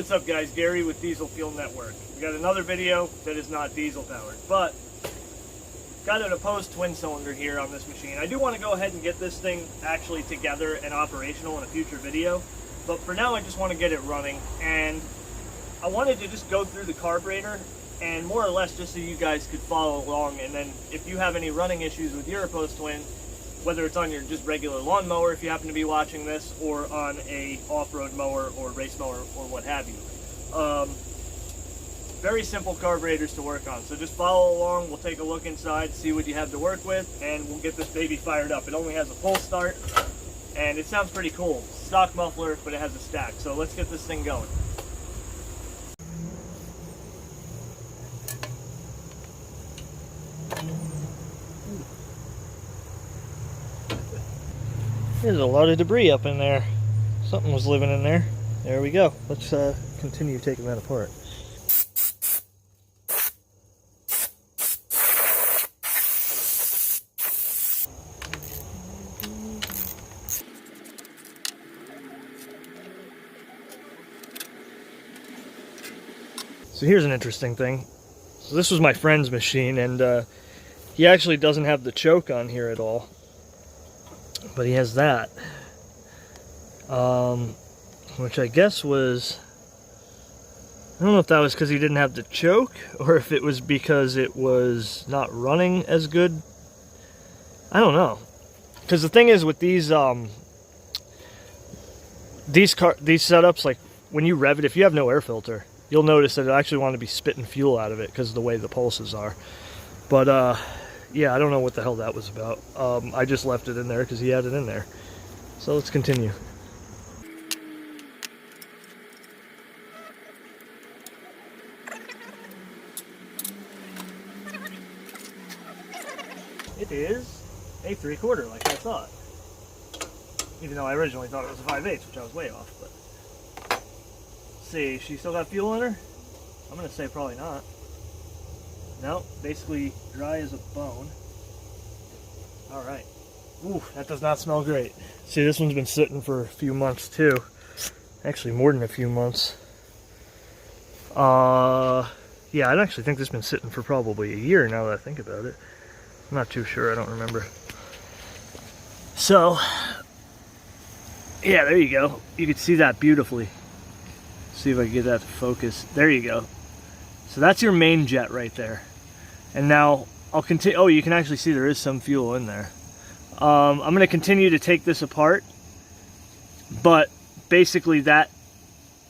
What's up guys, Gary with Diesel Fuel Network. We got another video that is not diesel powered, but got an opposed twin cylinder here on this machine. I do want to go ahead and get this thing actually together and operational in a future video, but for now I just want to get it running, and I wanted to just go through the carburetor and more or less just so you guys could follow along, and then if you have any running issues with your opposed twin, whether it's on your just regular lawnmower if you happen to be watching this, or on a off-road mower or race mower or what have you. Very simple carburetors to work on, so just follow along. We'll take a look inside, see what you have to work with, and we'll get this baby fired up. It only has a pull start, and it sounds pretty cool. Stock muffler, but it has a stack, so let's get this thing going. There's a lot of debris up in there. Something was living in there. There we go. Let's continue taking that apart. So here's an interesting thing. So this was my friend's machine, and he actually doesn't have the choke on here at all. But he has that, which I guess was, I don't know if that was because he didn't have the choke, or if it was because it was not running as good. I don't know. Because the thing is with these setups, like when you rev it, if you have no air filter, you'll notice that it actually want to be spitting fuel out of it because of the way the pulses are. But yeah, I don't know what the hell that was about. I just left it in there because he had it in there. So let's continue. It is a 3/4 like I thought. Even though I originally thought it was a 5/8, which I was way off. But let's see, she still got fuel in her? I'm going to say probably not. No, basically dry as a bone. Alright. Ooh, that does not smell great. See, this one's been sitting for a few months too. Actually, more than a few months. Yeah, I actually think this has been sitting for probably a year now that I think about it. I'm not too sure, I don't remember. So, yeah, there you go. You can see that beautifully. See if I can get that to focus. There you go. So that's your main jet right there. And now I'll continue. Oh, you can actually see there is some fuel in there. I'm going to continue to take this apart, but basically that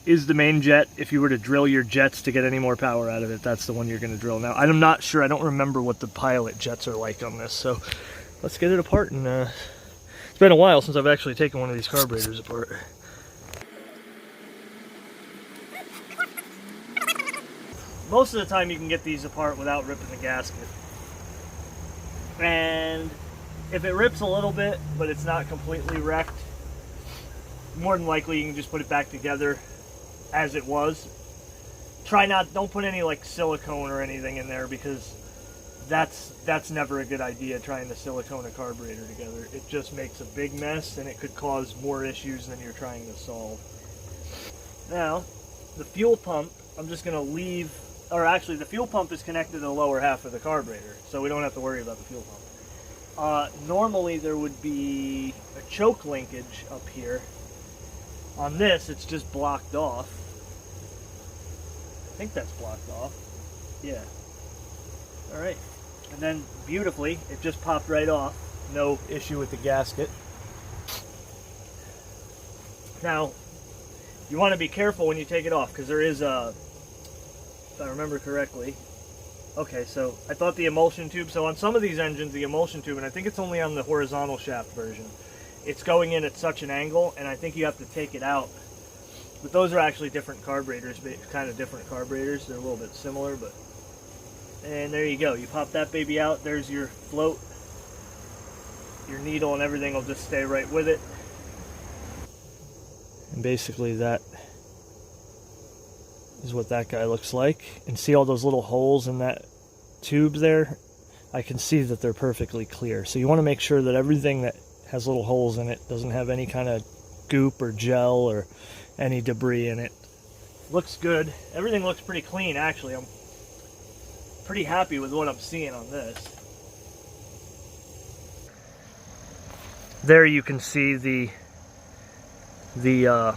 is the main jet. If you were to drill your jets to get any more power out of it, that's the one you're going to drill. Now, I'm not sure. I don't remember what the pilot jets are like on this, so let's get it apart. And it's been a while since I've actually taken one of these carburetors apart. Most of the time you can get these apart without ripping the gasket. And if it rips a little bit, but it's not completely wrecked, more than likely you can just put it back together as it was. Don't put any like silicone or anything in there, because that's never a good idea, trying to silicone a carburetor together. It just makes a big mess, and it could cause more issues than you're trying to solve. Now, the fuel pump, I'm just going to leave. Or actually, the fuel pump is connected to the lower half of the carburetor, so we don't have to worry about the fuel pump. Normally there would be a choke linkage up here. On this, it's just blocked off. I think that's blocked off. Yeah. Alright. And then, beautifully, it just popped right off. No issue with the gasket. Now, you want to be careful when you take it off, because there is a... If I remember correctly. Okay, so I thought the emulsion tube, so on some of these engines, the emulsion tube, and I think it's only on the horizontal shaft version, it's going in at such an angle, and I think you have to take it out. But those are actually different carburetors, kind of different carburetors. They're a little bit similar, but... And there you go. You pop that baby out, there's your float. Your needle and everything will just stay right with it. And basically that is what that guy looks like. And see all those little holes in that tube there? I can see that they're perfectly clear. So you want to make sure that everything that has little holes in it doesn't have any kind of goop or gel or any debris in it. Looks good. Everything looks pretty clean, actually. I'm pretty happy with what I'm seeing on this. There you can see the I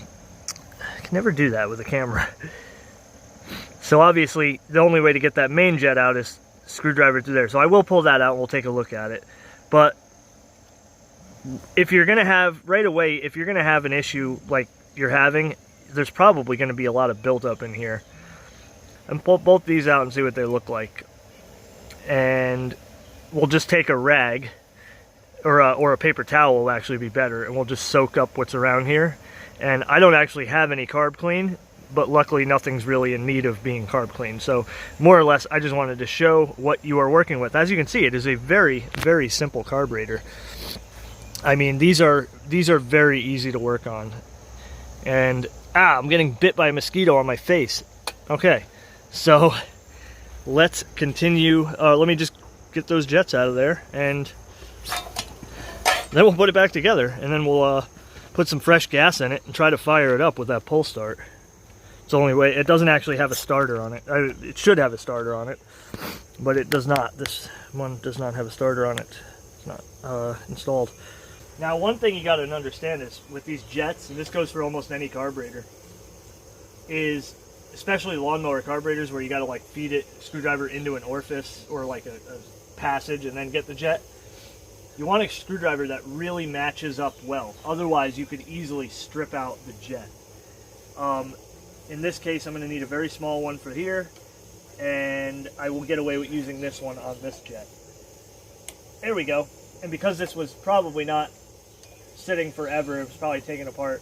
can never do that with a camera. So obviously the only way to get that main jet out is screwdriver through there. So I will pull that out and we'll take a look at it. But if you're gonna have, right away, if you're gonna have an issue like you're having, there's probably gonna be a lot of buildup in here. And pull both these out and see what they look like. And we'll just take a rag, or a paper towel will actually be better, and we'll just soak up what's around here. And I don't actually have any carb clean, but luckily nothing's really in need of being carb clean. So more or less, I just wanted to show what you are working with. As you can see, it is a very, very simple carburetor. I mean, these are very easy to work on. And I'm getting bit by a mosquito on my face. Okay, so let's continue. Let me just get those jets out of there, and then we'll put it back together, and then we'll put some fresh gas in it and try to fire it up with that pull start. It's the only way. It doesn't actually have a starter on it. It should have a starter on it, but it does not. This one does not have a starter on it. It's not installed. Now, one thing you got to understand is with these jets, and this goes for almost any carburetor, is especially lawnmower carburetors where you got to like feed it screwdriver into an orifice or like a passage and then get the jet. You want a screwdriver that really matches up well. Otherwise, you could easily strip out the jet. In this case, I'm going to need a very small one for here, and I will get away with using this one on this jet. There we go. And because this was probably not sitting forever, it was probably taken apart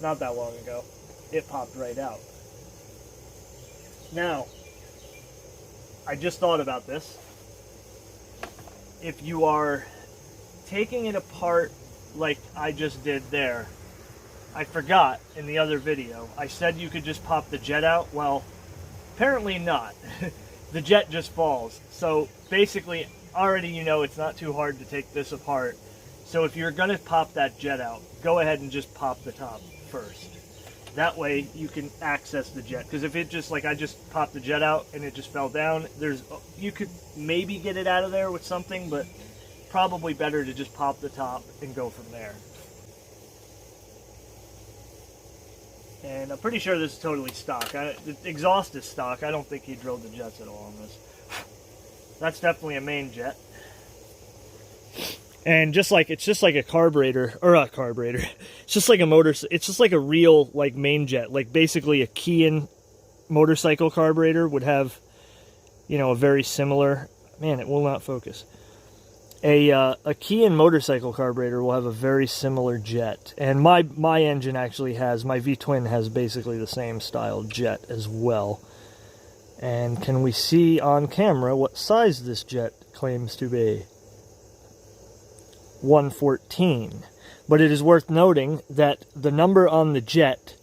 not that long ago, it popped right out. Now, I just thought about this. If you are taking it apart like I just did there, I forgot in the other video, I said you could just pop the jet out. Well, apparently not. The jet just falls. So basically, already you know it's not too hard to take this apart. So if you're gonna pop that jet out, go ahead and just pop the top first. That way you can access the jet. Because if it just, like I just popped the jet out and it just fell down, you could maybe get it out of there with something, but probably better to just pop the top and go from there. And I'm pretty sure this is totally stock. The exhaust is stock. I don't think he drilled the jets at all on this. That's definitely a main jet. And just like, it's just like a carburetor, or a carburetor. It's just like a motor, it's just like a real like main jet. Like basically a Kean motorcycle carburetor would have, you know, a very similar, man, it will not focus. A Kean motorcycle carburetor will have a very similar jet. And my engine actually has, my V-twin has basically the same style jet as well. And can we see on camera what size this jet claims to be? 114. But it is worth noting that the number on the jet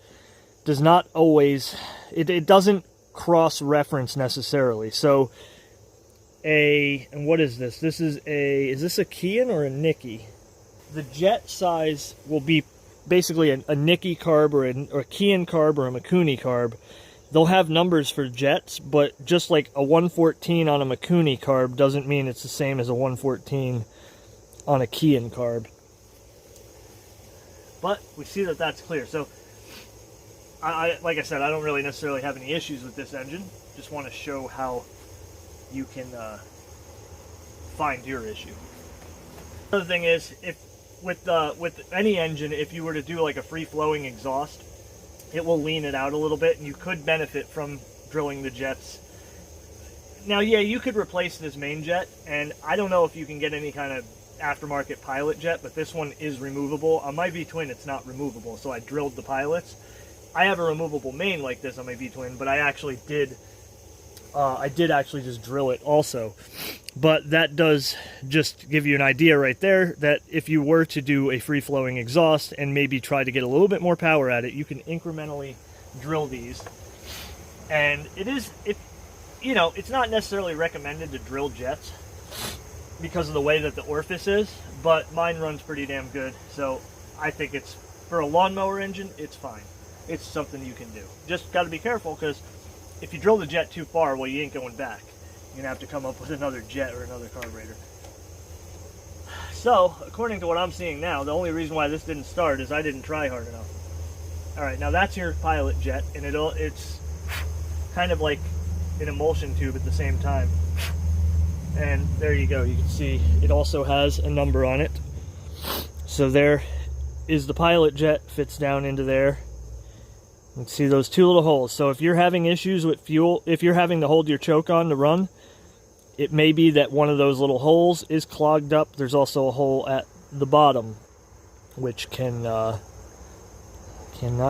does not always, it doesn't cross-reference necessarily. So and what is this? This is is this a Kean or a Nicky? The jet size will be basically a Nicky carb or a Kean carb or a Mikuni carb. They'll have numbers for jets, but just like a 114 on a Mikuni carb doesn't mean it's the same as a 114 on a Kean carb. But we see that that's clear. So, like I said, I don't really necessarily have any issues with this engine. Just want to show how you can find your issue. Another thing is, if with any engine, if you were to do like a free-flowing exhaust, it will lean it out a little bit, and you could benefit from drilling the jets. Now, yeah, you could replace this main jet, and I don't know if you can get any kind of aftermarket pilot jet, but this one is removable. On my V-twin, it's not removable, so I drilled the pilots. I have a removable main like this on my V-twin, but I actually did actually just drill it also. But that does just give you an idea right there that if you were to do a free-flowing exhaust and maybe try to get a little bit more power at it, you can incrementally drill these. And you know, it's not necessarily recommended to drill jets because of the way that the orifice is, but mine runs pretty damn good, so I think it's, for a lawnmower engine, it's fine. it's something you can do. Just got to be careful, because if you drill the jet too far, well, you ain't going back. You're going to have to come up with another jet or another carburetor. So, according to what I'm seeing now, the only reason why this didn't start is I didn't try hard enough. Alright, now that's your pilot jet, and it's kind of like an emulsion tube at the same time. And there you go, you can see it also has a number on it. So there is the pilot jet, fits down into there. You can see those two little holes. So if you're having issues with fuel, if you're having to hold your choke on to run, it may be that one of those little holes is clogged up. There's also a hole at the bottom, which cannot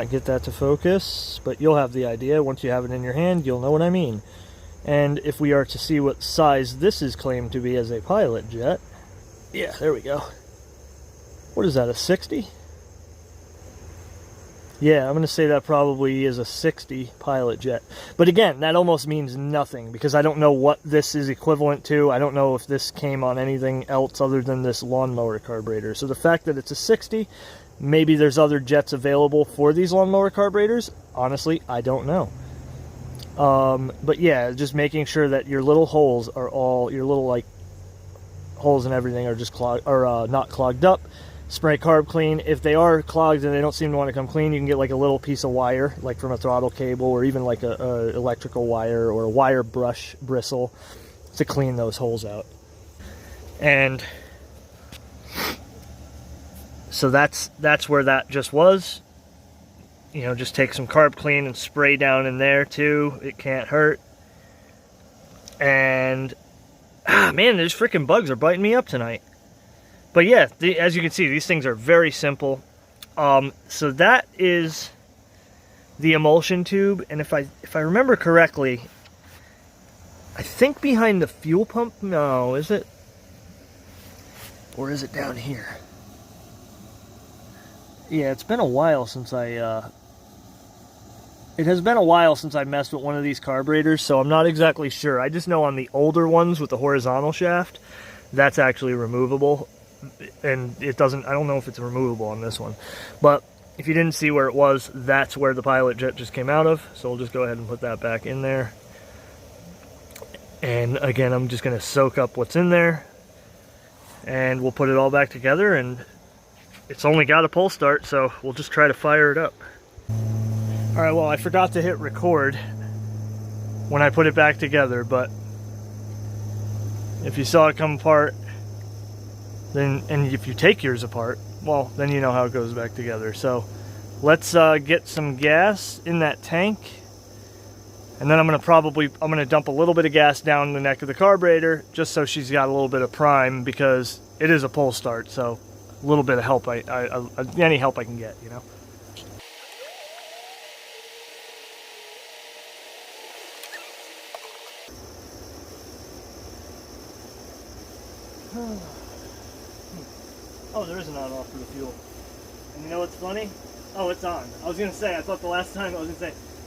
get that to focus, but you'll have the idea. Once you have it in your hand, you'll know what I mean. And if we are to see what size this is claimed to be as a pilot jet, yeah, there we go. What is that, a 60? Yeah, I'm going to say that probably is a 60 pilot jet. But again, that almost means nothing, because I don't know what this is equivalent to. I don't know if this came on anything else other than this lawnmower carburetor. So the fact that it's a 60, maybe there's other jets available for these lawnmower carburetors. Honestly, I don't know. But yeah, just making sure that your little holes are all, your little like holes and everything are just clogged, or not clogged up. Spray carb clean. If they are clogged and they don't seem to want to come clean, you can get like a little piece of wire, like from a throttle cable, or even like a electrical wire or a wire brush bristle to clean those holes out. And so that's where that just was. You know, just take some carb clean and spray down in there too. It can't hurt. And man, these freaking bugs are biting me up tonight. But yeah, as you can see, these things are very simple. So that is the emulsion tube, and if I remember correctly, I think behind the fuel pump. No, is it? Or is it down here? Yeah, it's been a while since it has been a while since I messed with one of these carburetors, so I'm not exactly sure. I just know on the older ones with the horizontal shaft, that's actually removable. And it doesn't, I don't know if it's removable on this one, but if you didn't see where it was, that's where the pilot jet just came out of. So we'll just go ahead and put that back in there. And again, I'm just going to soak up what's in there, and we'll put it all back together. And it's only got a pull start, so we'll just try to fire it up. All right, well, I forgot to hit record when I put it back together, but if you saw it come apart, then, and if you take yours apart, well, then you know how it goes back together. So let's get some gas in that tank, and then I'm gonna dump a little bit of gas down the neck of the carburetor, just so she's got a little bit of prime, because it is a pull start. So a little bit of help, any help I can get, you know. Oh, there is an on-off for the fuel. And you know what's funny? Oh, it's on. I was going to say, I thought the last time,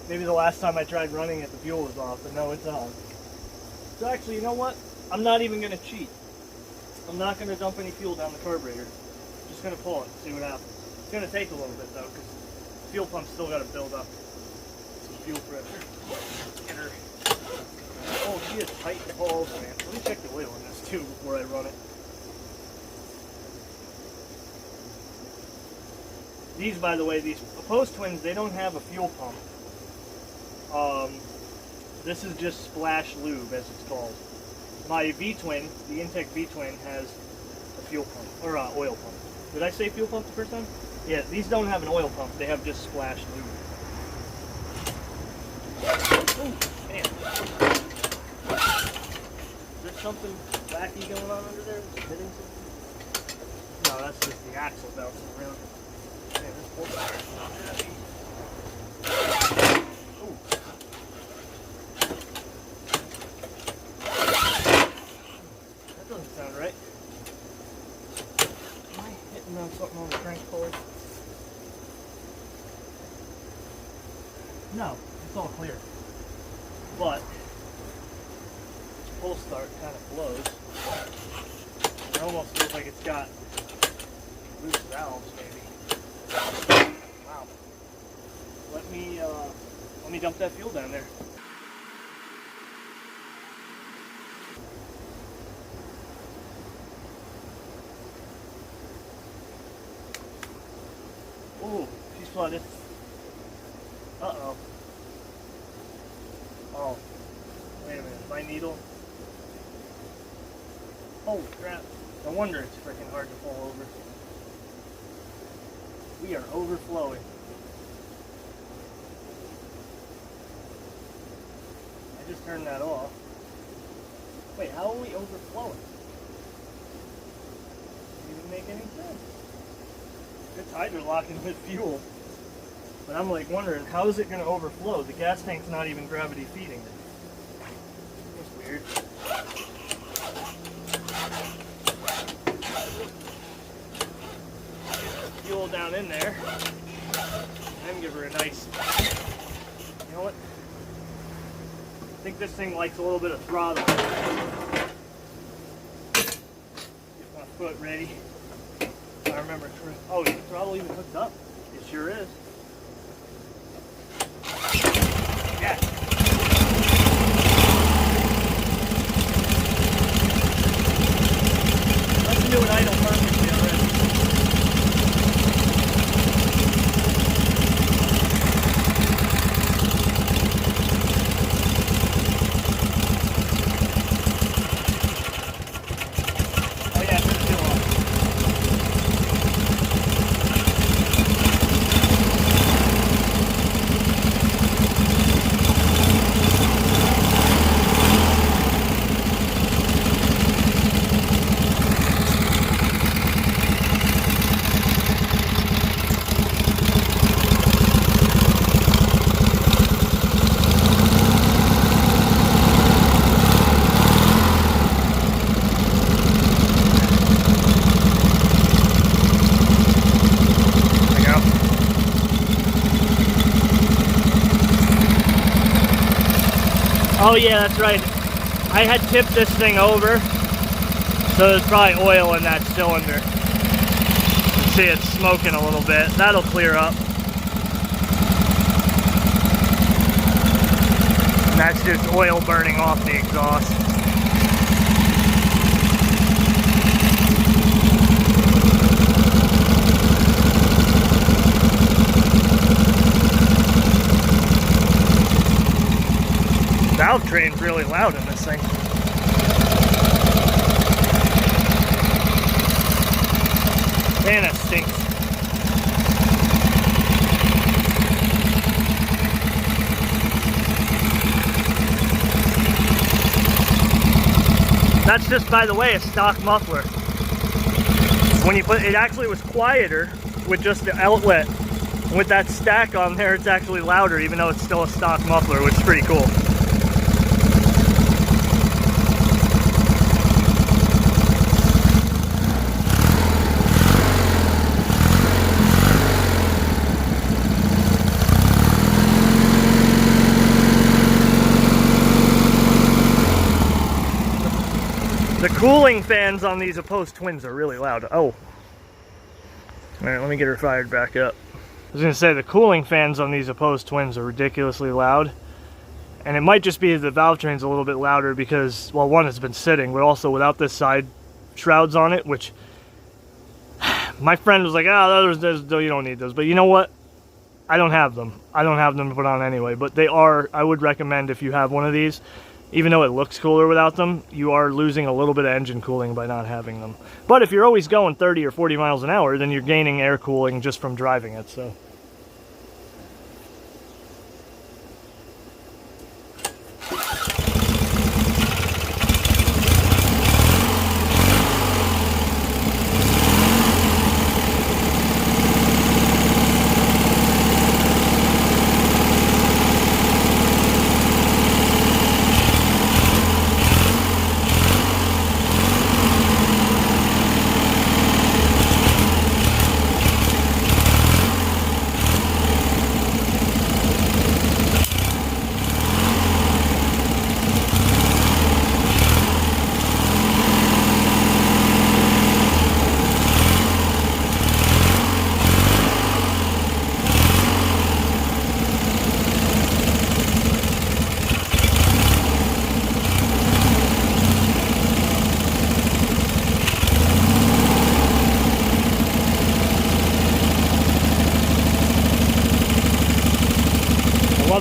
maybe the last time I tried running it, the fuel was off, but no, it's on. So actually, you know what? I'm not even going to cheat. I'm not going to dump any fuel down the carburetor. Just going to pull it and see what happens. It's going to take a little bit, though, because the fuel pump's still got to build up some fuel pressure. Get her. Oh, she has tight balls, man. Let me check the oil in this, too, before I run it. These, by the way, these Post Twins, they don't have a fuel pump. This is just Splash Lube, as it's called. My V-Twin, the Intech V-Twin, has a fuel pump, or oil pump. Did I say fuel pump the first time? Yeah, these don't have an oil pump, they have just Splash Lube. Ooh, man. Is there something wacky going on under there? Hitting something? No, that's just the axle bouncing around. Man, this pull tire is not heavy. Ooh. That doesn't sound right. Am I hitting on something on the crank pulley? No, it's all clear. But pull start kind of blows. It almost feels like it's got loose valves, maybe. Wow. let me dump that fuel down there. Oh, she's flooded. Uh-oh. Oh, wait a minute, my needle. Holy crap. No wonder it's freaking hard to pull over. We are overflowing. I just turned that off. Wait, how are we overflowing? Doesn't even make any sense. It's hydrolocking with fuel. But I'm like wondering, how is it going to overflow? The gas tank's not even gravity feeding it. That's weird. Fuel down in there. And give her a nice... You know what? I think this thing likes a little bit of throttle. Get my foot ready. I remember. Oh, is the throttle even hooked up? It sure is. Yeah. Let's do an idle perfectly already. Oh yeah, turn the fuel off. Oh yeah, that's right. I had tipped this thing over, so there's probably oil in that cylinder. You can see it's smoking a little bit. That'll clear up. And that's just oil burning off the exhaust. Valve train's really loud in this thing. Man, it stinks. That's just, by the way, a stock muffler. When you put it, actually was quieter with just the outlet. With that stack on there, it's actually louder, even though it's still a stock muffler, which is pretty cool. The cooling fans on these opposed twins are really loud. Oh. All right, let me get her fired back up. I was gonna say the cooling fans on these opposed twins are ridiculously loud. And it might just be the valve train's a little bit louder because, well, one, it's been sitting, but also without this side shrouds on it, which my friend was like, you don't need those. But you know what? I don't have them. I don't have them to put on anyway, but they are, I would recommend if you have one of these, even though it looks cooler without them, you are losing a little bit of engine cooling by not having them. But if you're always going 30 or 40 miles an hour, then you're gaining air cooling just from driving it, so.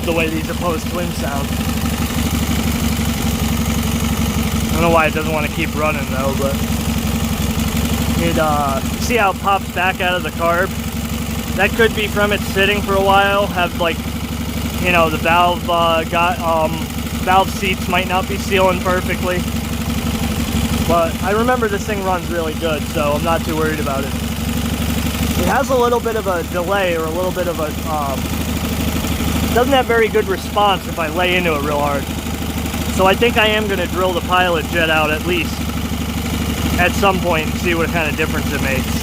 the way these opposed twins sound. I don't know why it doesn't want to keep running though, but see how it pops back out of the carb? That could be from it sitting for a while, have like, you know, the valve valve seats might not be sealing perfectly. But I remember this thing runs really good, so I'm not too worried about it. It has a little bit of a delay, or a little bit of a, doesn't have very good response if I lay into it real hard. So I think I am going to drill the pilot jet out at least at some point and see what kind of difference it makes.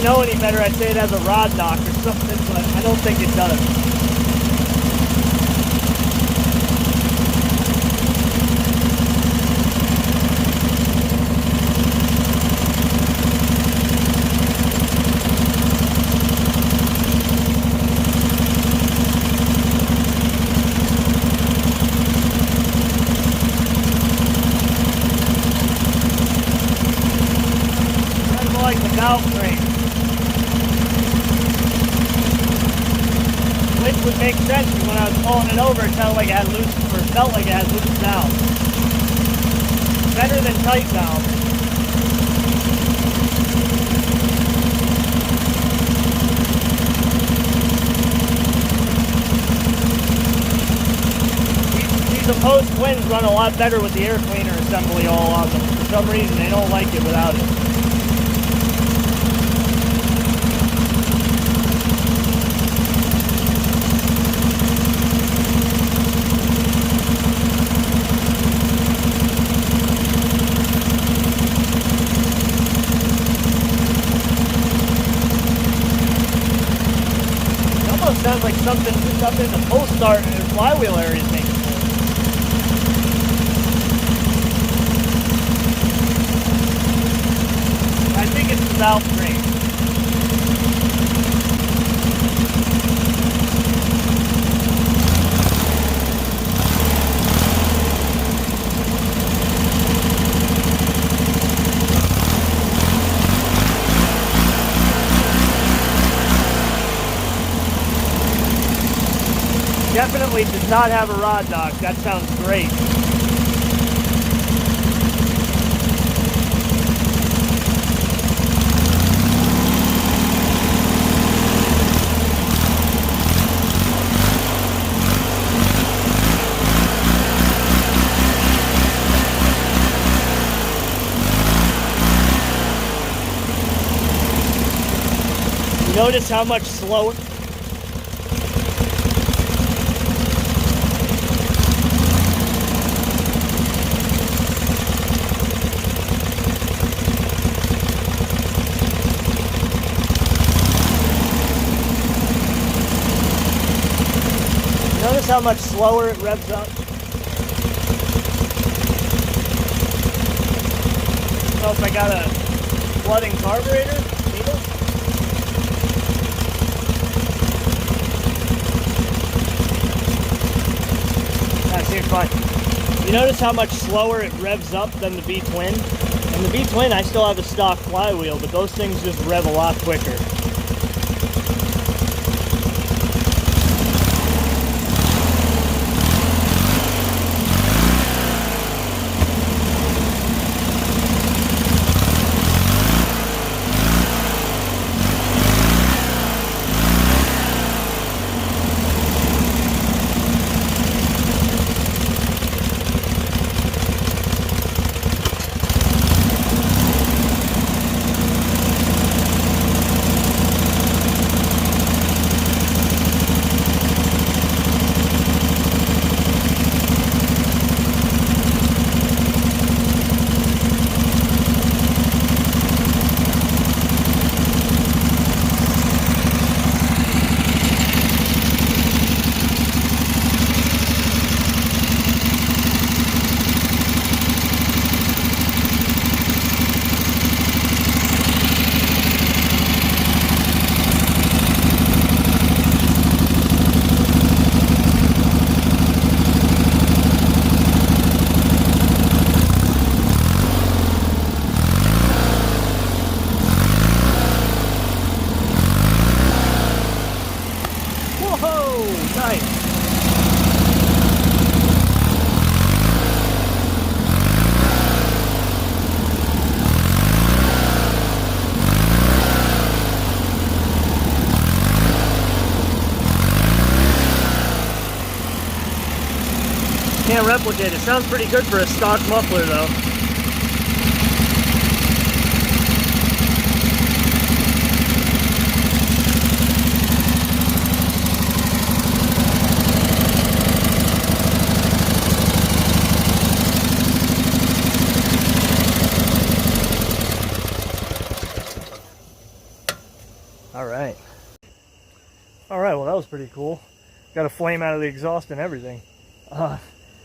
Know any better, I'd say it has a rod knock or something, but I don't think it does. Kind of like the valve frame. Which would make sense because when I was pulling it over, it felt like it had loose, or felt like it had loose valve. Better than tight valve. These opposed twins run a lot better with the air cleaner assembly all on them. For some reason, they don't like it without it. Sounds like something just up in the pull start and the flywheel area is making it. I think it's the valve frame. Definitely does not have a rod knock. That sounds great. Notice how much slower. Notice how much slower it revs up. I don't know if I got a flooding carburetor needle. That seems fine. You notice how much slower it revs up than the V-twin? And the V-twin, I still have a stock flywheel, but those things just rev a lot quicker. Can't replicate it. Sounds pretty good for a stock muffler though. Alright. Alright, well that was pretty cool. Got a flame out of the exhaust and everything.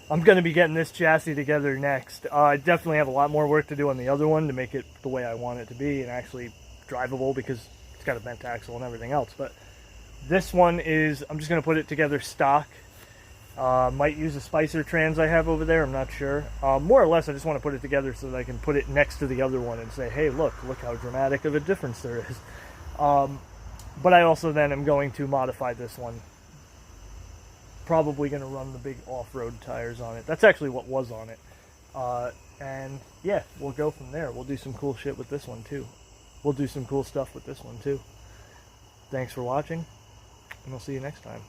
I'm going to be getting this chassis together next. I definitely have a lot more work to do on the other one to make it the way I want it to be and actually drivable because it's got a bent axle and everything else. But this one is, I'm just going to put it together stock. Might use a Spicer trans I have over there, I'm not sure. More or less I just want to put it together so that I can put it next to the other one and say, hey look how dramatic of a difference there is. But I also then am going to modify this one. Probably going to run the big off-road tires on it. That's actually what was on it. And yeah, we'll go from there. We'll do some cool shit with this one too. We'll do some cool stuff with this one too. Thanks for watching, and I'll see you next time.